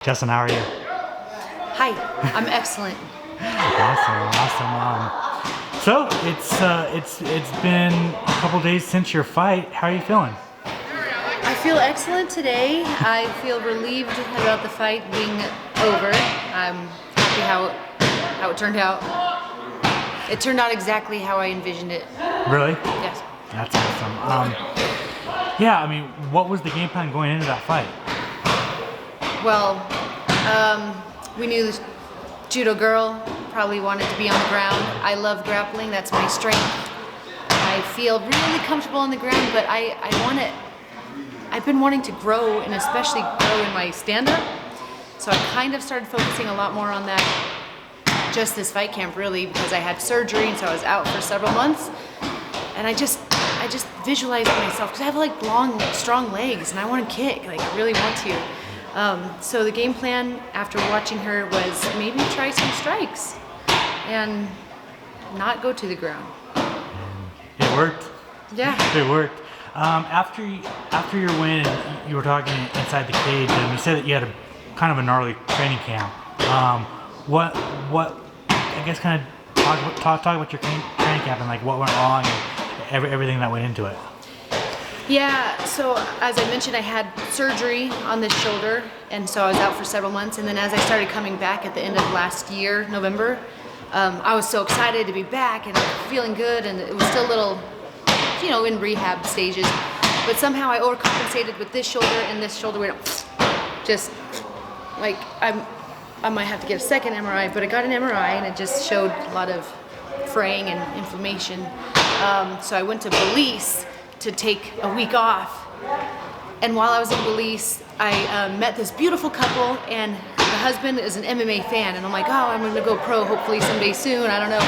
Jeslen, how are you? Hi, I'm excellent. Awesome. So it's been a couple days since your fight. How are you feeling? I feel excellent today. I feel relieved about the fight being over. I'm happy how it turned out. It turned out exactly how I envisioned it. Really? Yes. That's awesome. Yeah, I mean, what was the game plan going into that fight? Well, we knew this judo girl probably wanted to be on the ground. I love grappling, that's my strength. I feel really comfortable on the ground, but I've been wanting to grow, and especially grow in my stand-up. So I kind of started focusing a lot more on that just this fight camp, really, because I had surgery, and so I was out for several months. And I just visualized myself, because I have like long, strong legs, and I want to kick, like I really want to. So the game plan after watching her was maybe try some strikes and not go to the ground. It worked. Yeah. It worked. After your win, you were talking inside the cage, and you said that you had a kind of a gnarly training camp. What I guess kind of talk about your training camp and like what went wrong and everything that went into it. Yeah, so as I mentioned, I had surgery on this shoulder, and so I was out for several months. And then as I started coming back at the end of last year, November, I was so excited to be back and feeling good, and it was still a little, in rehab stages. But somehow I overcompensated with this shoulder, and this shoulder went just like I might have to get a second MRI, but I got an MRI, and it just showed a lot of fraying and inflammation. So I went to Belize to take a week off, and while I was in Belize, I met this beautiful couple, and the husband is an MMA fan, and I'm like, oh, I'm gonna go pro hopefully someday soon, I don't know.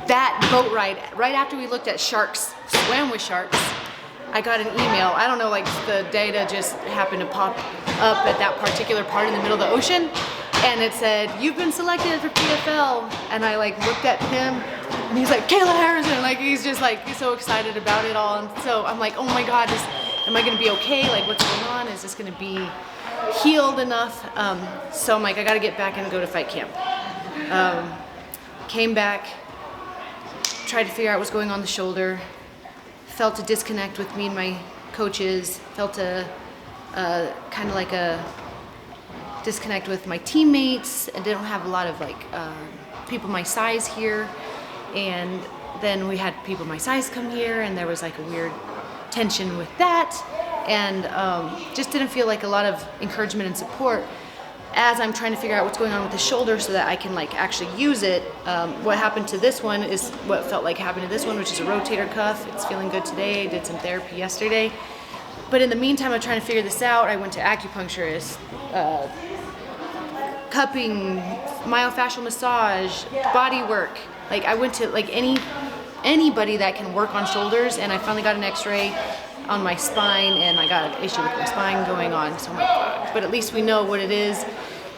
That boat ride, right after we looked at sharks, swam with sharks, I got an email. I don't know, like the data just happened to pop up at that particular part in the middle of the ocean, and it said, you've been selected for PFL, and I like looked at him, and he's like, Kayla Harrison, like he's just like so excited about it all. And so I'm like, oh my God, am I gonna be okay? Like what's going on? Is this gonna be healed enough? So I'm like, I gotta get back and go to fight camp. Came back, tried to figure out what's going on the shoulder, felt a disconnect with me and my coaches, felt a kind of like a disconnect with my teammates, and didn't have a lot of like people my size here. And then we had people my size come here, and there was like a weird tension with that, and just didn't feel like a lot of encouragement and support as I'm trying to figure out what's going on with the shoulder so that I can like actually use it. What happened to this one is what felt like happened to this one, which is a rotator cuff. It's feeling good today. I did some therapy yesterday, but in the meantime I'm trying to figure this out. I went to acupuncturist, cupping, myofascial massage, body work. Like I went to like anybody that can work on shoulders, and I finally got an x-ray on my spine, and I got an issue with my spine going on. So I'm like, but at least we know what it is.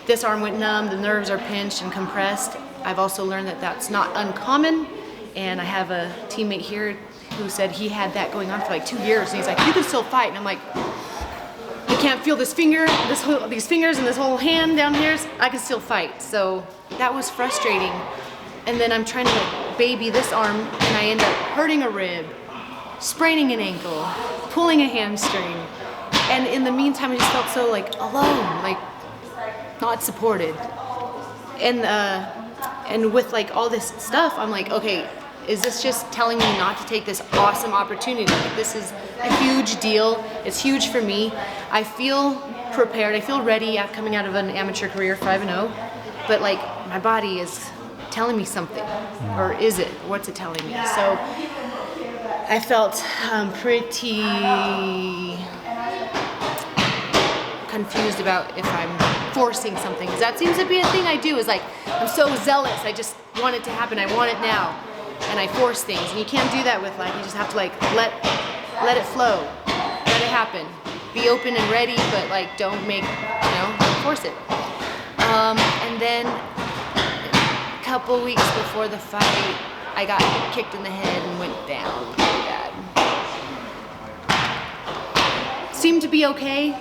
This arm went numb, the nerves are pinched and compressed. I've also learned that that's not uncommon, and I have a teammate here who said he had that going on for like 2 years, and he's like, you can still fight. And I'm like, I can't feel this finger, these fingers and this whole hand down here. I can still fight. So that was frustrating. And then I'm trying to like baby this arm, and I end up hurting a rib, spraining an ankle, pulling a hamstring. And in the meantime, I just felt so like alone, like not supported. And with like all this stuff, I'm like, okay, is this just telling me not to take this awesome opportunity? Like, this is a huge deal. It's huge for me. I feel prepared. I feel ready coming out of an amateur career, 5-0. But like my body is telling me something, or is it? What's it telling me? So I felt pretty confused about if I'm forcing something, because that seems to be a thing I do, is like I'm so zealous. I just want it to happen. I want it now, and I force things. And you can't do that with life. You just have to like let it flow, let it happen. Be open and ready, but like don't don't force it. And then a couple weeks before the fight, I got kicked in the head and went down pretty bad. Seemed to be okay.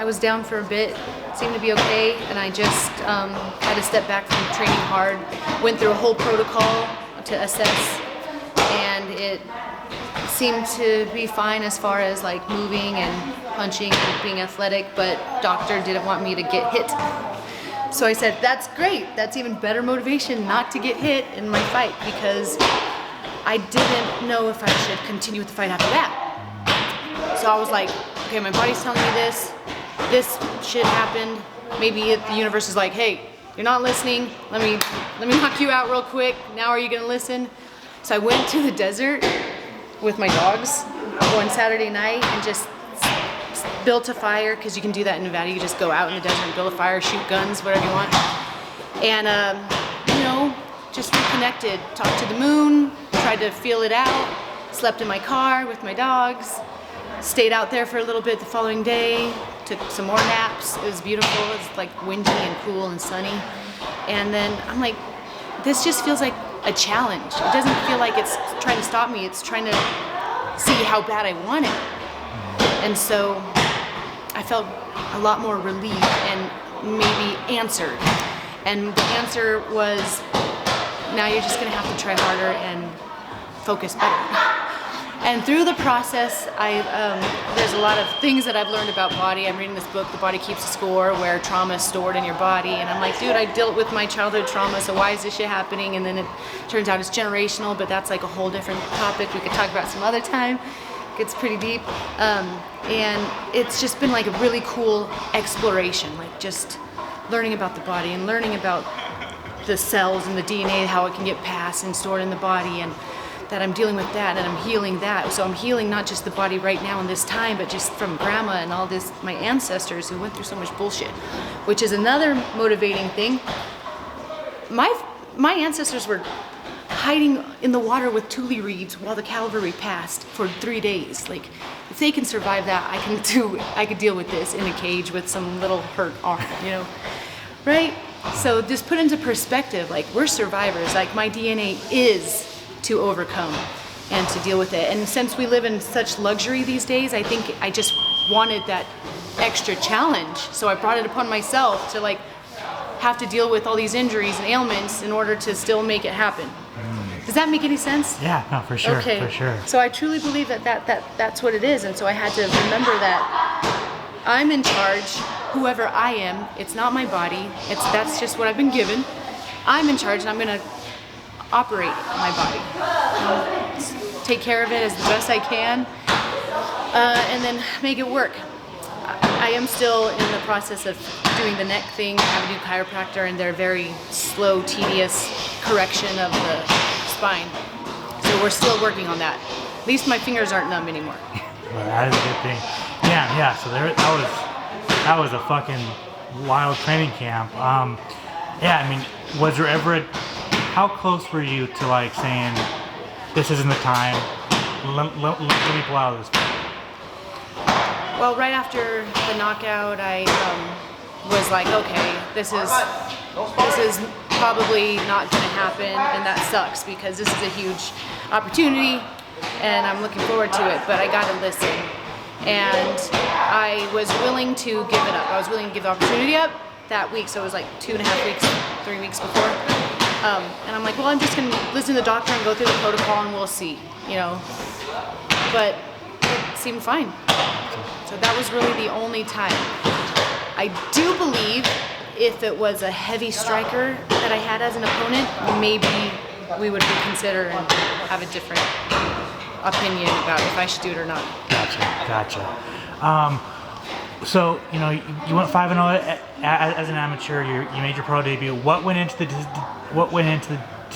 I was down for a bit, seemed to be okay, and I just had to step back from training hard. Went through a whole protocol to assess, and it seemed to be fine as far as like moving and punching and being athletic, but doctor didn't want me to get hit. So I said, that's great, that's even better motivation not to get hit in my fight, because I didn't know if I should continue with the fight after that. So I was like, okay, my body's telling me this shit happened. Maybe the universe is like, hey, you're not listening, let me knock you out real quick, now are you gonna listen? So I went to the desert with my dogs one Saturday night and just built a fire, because you can do that in Nevada. You just go out in the desert and build a fire, shoot guns, whatever you want. And, just reconnected, talked to the moon, tried to feel it out, slept in my car with my dogs, stayed out there for a little bit the following day, took some more naps. It was beautiful. It was like windy and cool and sunny. And then I'm like, this just feels like a challenge. It doesn't feel like it's trying to stop me. It's trying to see how bad I want it. And so I felt a lot more relief and maybe answered. And the answer was, now you're just gonna have to try harder and focus better. And through the process, there's a lot of things that I've learned about body. I'm reading this book, The Body Keeps a Score, where trauma is stored in your body. And I'm like, dude, I dealt with my childhood trauma, so why is this shit happening? And then it turns out it's generational, but that's like a whole different topic we could talk about some other time. It gets pretty deep. And it's just been like a really cool exploration, like just learning about the body and learning about the cells and the DNA, how it can get passed and stored in the body, and that I'm dealing with that and I'm healing that. So I'm healing not just the body right now in this time, but just from grandma and all this, my ancestors who went through so much bullshit, which is another motivating thing. My ancestors were hiding in the water with tule reeds while the cavalry passed for 3 days. Like, if they can survive that, I could deal with this in a cage with some little hurt arm, right? So just put into perspective, like, we're survivors. Like, my DNA is to overcome and to deal with it. And since we live in such luxury these days, I think I just wanted that extra challenge. So I brought it upon myself to like have to deal with all these injuries and ailments in order to still make it happen. Does that make any sense? Yeah, no, for sure, okay. For sure. So I truly believe that's what it is. And so I had to remember that I'm in charge, whoever I am. It's not my body. That's just what I've been given. I'm in charge, and I'm gonna operate my body, take care of it as the best I can, and then make it work. I am still in the process of doing the neck thing. I have a new chiropractor, and they're very slow, tedious correction of the spine. So we're still working on that. At least my fingers aren't numb anymore. Well, that is a good thing. Yeah. So that was a fucking wild training camp. I mean, was there ever how close were you to like saying, this isn't the time, let me pull out of this? Well, right after the knockout, I was like, okay, this is probably not going to happen, and that sucks because this is a huge opportunity, and I'm looking forward to it, but I got to listen. And I was willing to give it up. I was willing to give the opportunity up that week, so it was like 2.5 weeks, 3 weeks before. And I'm like, well, I'm just gonna listen to the doctor and go through the protocol and we'll see, But it seemed fine. So that was really the only time. I do believe if it was a heavy striker that I had as an opponent, maybe we would reconsider and have a different opinion about if I should do it or not. Gotcha. So you went 5-0 as an amateur. You made your pro debut. What went into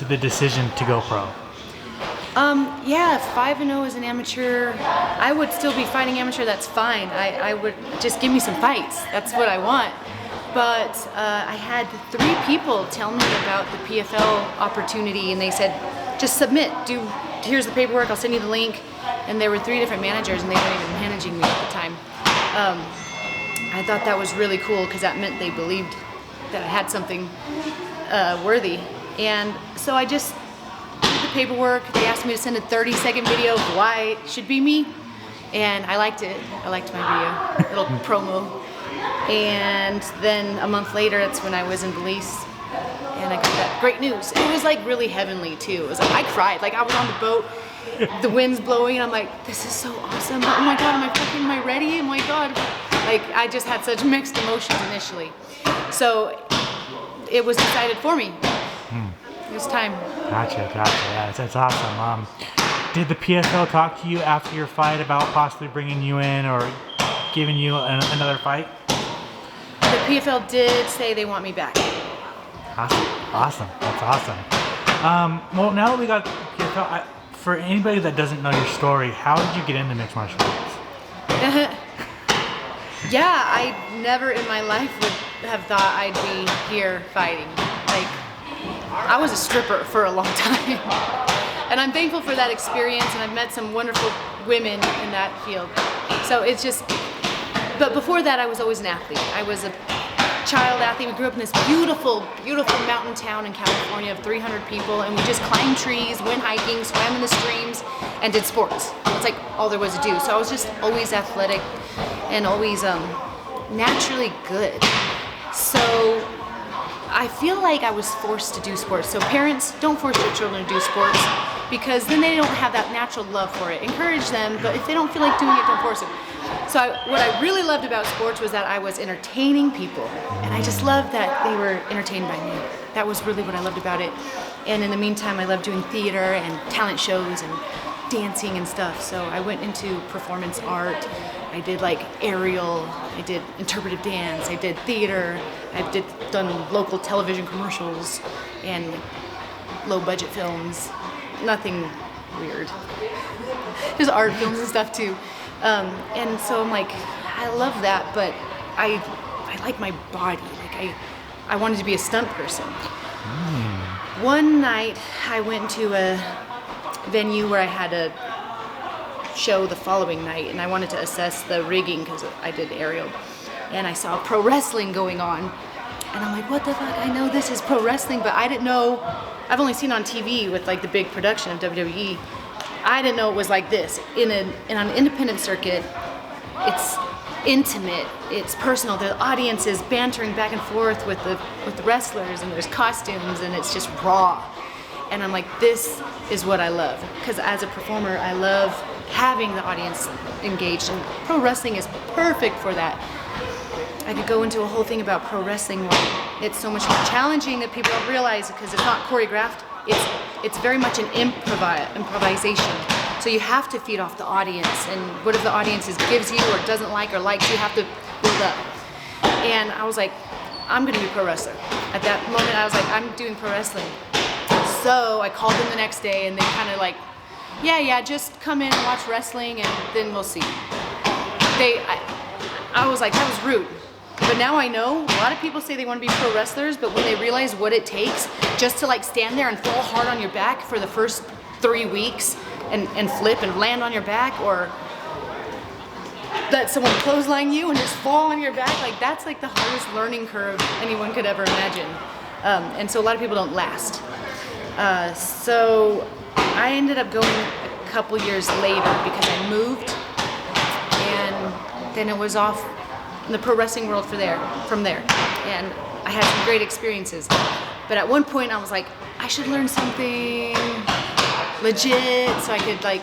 the decision to go pro? 5-0 as an amateur. I would still be fighting amateur. That's fine. I would just give me some fights. That's what I want. But I had 3 people tell me about the PFL opportunity, and they said, just submit. Here's the paperwork. I'll send you the link. And there were 3 different managers, and they weren't even managing me at the time. I thought that was really cool because that meant they believed that I had something worthy. And so I just did the paperwork. They asked me to send a 30-second video of why it should be me. And I liked it. I liked my video, little promo. And then a month later, that's when I was in Belize, and I got that great news. It was like really heavenly too. It was like I cried. Like I was on the boat, the wind's blowing, and I'm like, this is so awesome. Oh my God, am I ready? Oh my God. Like I just had such mixed emotions initially. So it was decided for me. It was time. Gotcha. Yeah, that's awesome. Did the PFL talk to you after your fight about possibly bringing you in or giving you another fight? The PFL did say they want me back. Awesome. That's awesome. Well, now that we got PFL, for anybody that doesn't know your story, how did you get into mixed martial arts? Yeah, I never in my life would have thought I'd be here fighting. Like, I was a stripper for a long time. And I'm thankful for that experience, and I've met some wonderful women in that field. So it's just, but before that I was always an athlete. I was a child athlete. We grew up in this beautiful, beautiful mountain town in California of 300 people, and we just climbed trees, went hiking, swam in the streams, and did sports. It's like all there was to do. So I was just always athletic and always naturally good. So I feel like I was forced to do sports. So parents, don't force your children to do sports, because then they don't have that natural love for it. Encourage them, but if they don't feel like doing it, don't force it. So what I really loved about sports was that I was entertaining people, and I just loved that they were entertained by me. That was really what I loved about it. And in the meantime, I loved doing theater and talent shows and dancing and stuff. So I went into performance art. I did like aerial, I did interpretive dance, I did theater, done local television commercials and low budget films. Nothing weird. Just art films and stuff too. And so I'm like, I love that, but I like my body. Like I wanted to be a stunt person. One night I went to a venue where I had a show the following night, and I wanted to assess the rigging because I did aerial, and I saw pro wrestling going on, and I'm like, what the fuck? I know this is pro wrestling, but I didn't know. I've only seen on TV with like the big production of WWE. I didn't know it was like this. In an independent circuit, it's intimate, it's personal. The audience is bantering back and forth with the wrestlers, and there's costumes, and it's just raw. And I'm like, this is what I love. Because as a performer, I love having the audience engaged, and pro wrestling is perfect for that. I could go into a whole thing about pro wrestling where it's so much more challenging that people don't realize, because it's not choreographed. It's very much an improvisation. So you have to feed off the audience, and whatever the audience gives you or doesn't like or likes, you have to build up. And I was like, I'm gonna be a pro wrestler. At that moment, I was like, I'm doing pro wrestling. So I called them the next day, and they kind of like, yeah, just come in and watch wrestling, and then we'll see. I was like, that was rude. But now I know, a lot of people say they want to be pro wrestlers, but when they realize what it takes just to like stand there and fall hard on your back for the first 3 weeks and flip and land on your back, or let someone clothesline you and just fall on your back, like that's like the hardest learning curve anyone could ever imagine. And so a lot of people don't last. So I ended up going a couple years later because I moved, and then it was off in the pro wrestling world from there. And I had some great experiences. But at one point I was like, I should learn something legit so I could like,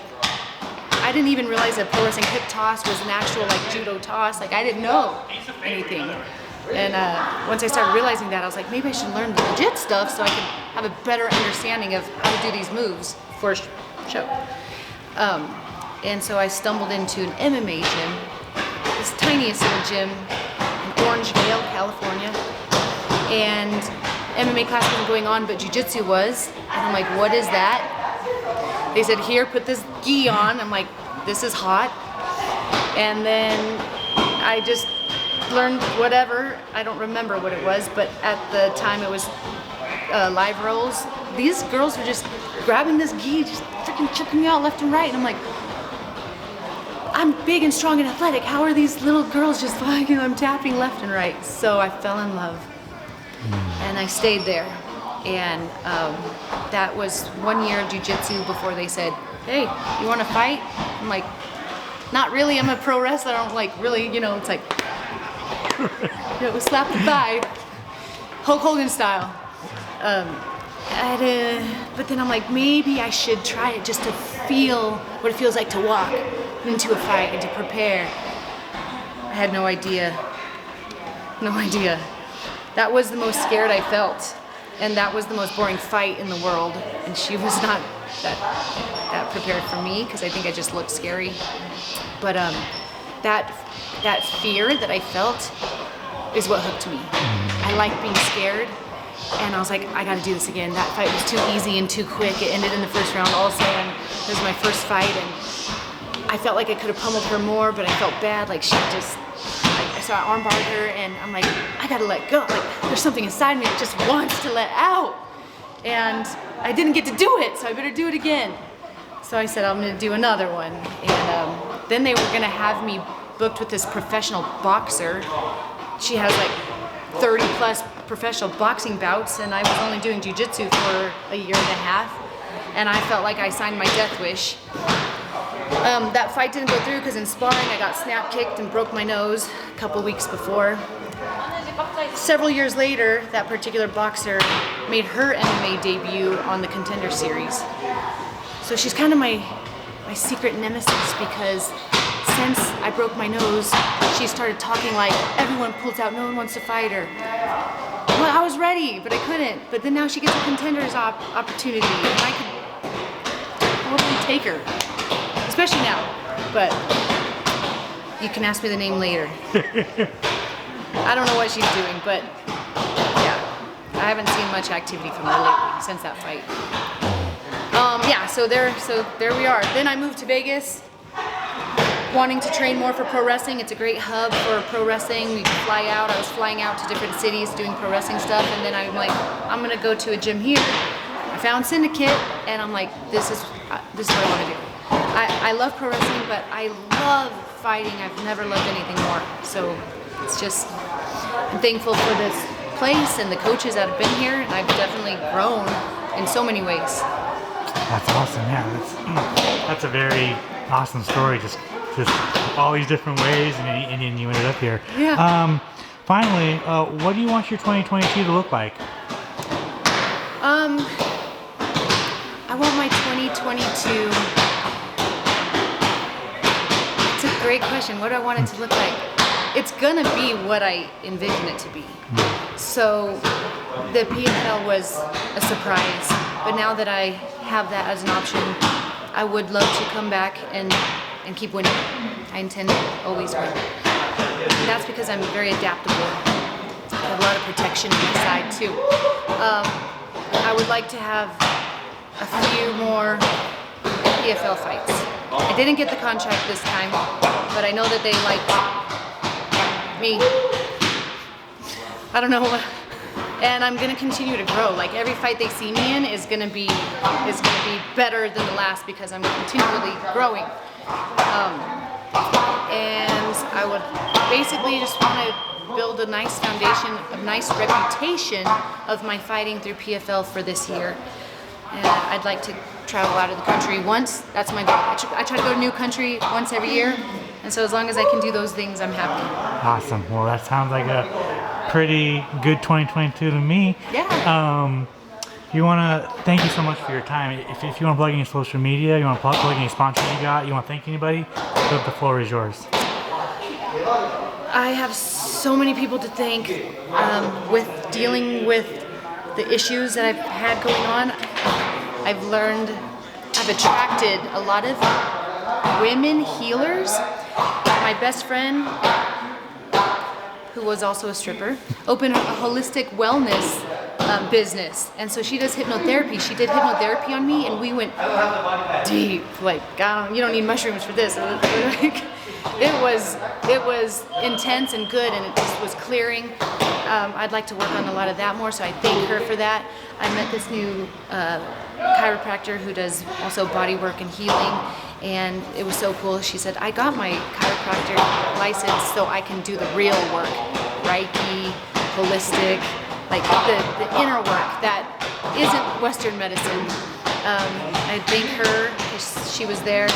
I didn't even realize that pro wrestling hip toss was an actual like judo toss. Like I didn't know anything. And once I started realizing that, I was like, maybe I should learn the legit stuff so I could have a better understanding of how to do these moves for a show. And so I stumbled into an MMA gym, this tiniest little gym in Orangedale, California. And MMA class wasn't going on, but jiu-jitsu was. And I'm like, what is that? They said, here, put this gi on. I'm like, this is hot. And then I just learned whatever. I don't remember what it was, but at the time it was live rolls. These girls were just grabbing this gi, just freaking choking me out left and right. And I'm like, I'm big and strong and athletic. How are these little girls just like, I'm tapping left and right? So I fell in love, and I stayed there. And that was 1 year of jiu-jitsu before they said, hey, you want to fight? I'm like, not really. I'm a pro wrestler. I don't like really, it's like, It was slap the thigh, Hulk Hogan style. But then I'm like, maybe I should try it just to feel what it feels like to walk into a fight and to prepare. I had no idea. No idea. That was the most scared I felt. And that was the most boring fight in the world. And she was not that prepared for me because I think I just looked scary. But that fear that I felt is what hooked me. I like being scared. And I was like, I gotta do this again. That fight was too easy and too quick. It ended in the first round. All of a sudden, it was my first fight, and I felt like I could have pummeled her more, but I felt bad. Like so I armbarred her, and I'm like, I gotta let go. Like there's something inside me that just wants to let out, and I didn't get to do it, so I better do it again. So I said I'm gonna do another one, and then they were gonna have me booked with this professional boxer. She has like 30 plus professional boxing bouts, and I was only doing jiu-jitsu for a year and a half, and I felt like I signed my death wish. That fight didn't go through because in sparring I got snap kicked and broke my nose a couple weeks before. Several years later, that particular boxer made her MMA debut on the Contender Series. So she's kind of my secret nemesis because since I broke my nose, she started talking like everyone pulls out, no one wants to fight her. Well, I was ready, but I couldn't. But then now she gets a Contender's opportunity, and I could totally take her, especially now. But you can ask me the name later. I don't know what she's doing, but yeah, I haven't seen much activity from her lately since that fight. Yeah, so there we are. Then I moved to Vegas, wanting to train more for pro wrestling. It's a great hub for pro wrestling. We can fly out. I was flying out to different cities doing pro wrestling stuff, and then I'm like, I'm gonna go to a gym here. I found Syndicate, and I'm like, this is what I want to do. I love pro wrestling, but I love fighting. I've never loved anything more. So it's just, I'm thankful for this place and the coaches that have been here, and I've definitely grown in so many ways. That's awesome. Yeah, that's a very awesome story. Just all these different ways, and then you ended up here. Yeah. Finally, what do you want your 2022 to look like? I want my 2022. It's a great question. What do I want it to look like? It's gonna be what I envision it to be. So the PFL was a surprise, but now that I have that as an option, I would love to come back and keep winning. I intend to always win. And that's because I'm very adaptable. I have a lot of protection on my side too. I would like to have a few more PFL fights. I didn't get the contract this time, but I know that they like me. I don't know. And I'm gonna continue to grow. Like every fight they see me in is gonna be better than the last because I'm continually growing. And I would basically just want to build a nice foundation, a nice reputation of my fighting through PFL for this year. And I'd like to travel out of the country once. That's my goal. I try to go to a new country once every year. And so as long as I can do those things, I'm happy. Awesome. Well, that sounds like a pretty good 2022 to me. Yeah. You want to thank you so much for your time. If you want to plug any social media, you want to plug any sponsors you got, you want to thank anybody, the floor is yours. I have so many people to thank with dealing with the issues that I've had going on. I've attracted a lot of women healers. My best friend, who was also a stripper, opened a holistic wellness business, and so she does hypnotherapy. She did hypnotherapy on me, and we went deep. Like, you don't need mushrooms for this. It was intense and good, and it just was clearing. I'd like to work on a lot of that more, so I thank her for that. I met this new chiropractor who does also body work and healing, and it was so cool. She said, I got my chiropractor license so I can do the real work, Reiki, holistic, like the inner work that isn't Western medicine. I thank her because she was there.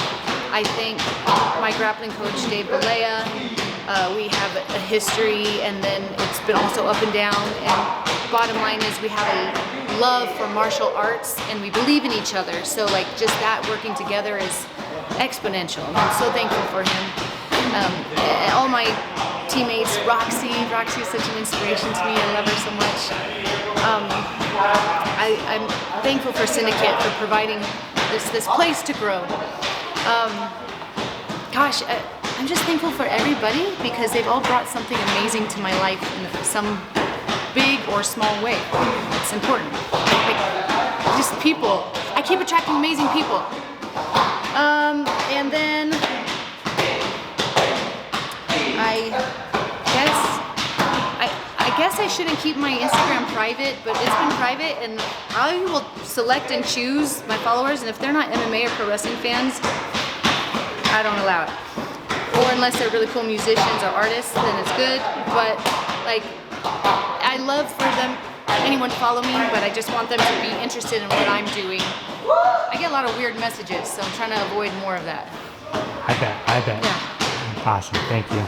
I thank my grappling coach, Dave Balea, We have a history, and then it's been also up and down. And bottom line is we have a love for martial arts, and we believe in each other. So like just that working together is exponential. And I'm so thankful for him. All my teammates, Roxy is such an inspiration to me. I love her so much. I'm thankful for Syndicate for providing this place to grow. I'm just thankful for everybody because they've all brought something amazing to my life in some big or small way. It's important. Like, just people. I keep attracting amazing people. And then I guess I shouldn't keep my Instagram private, but it's been private, and I will select and choose my followers, and if they're not MMA or pro wrestling fans, I don't allow it. Or unless they're really cool musicians or artists, then it's good. But like, I love for anyone to follow me, but I just want them to be interested in what I'm doing. I get a lot of weird messages, so I'm trying to avoid more of that. I bet. Yeah. Awesome. Thank you.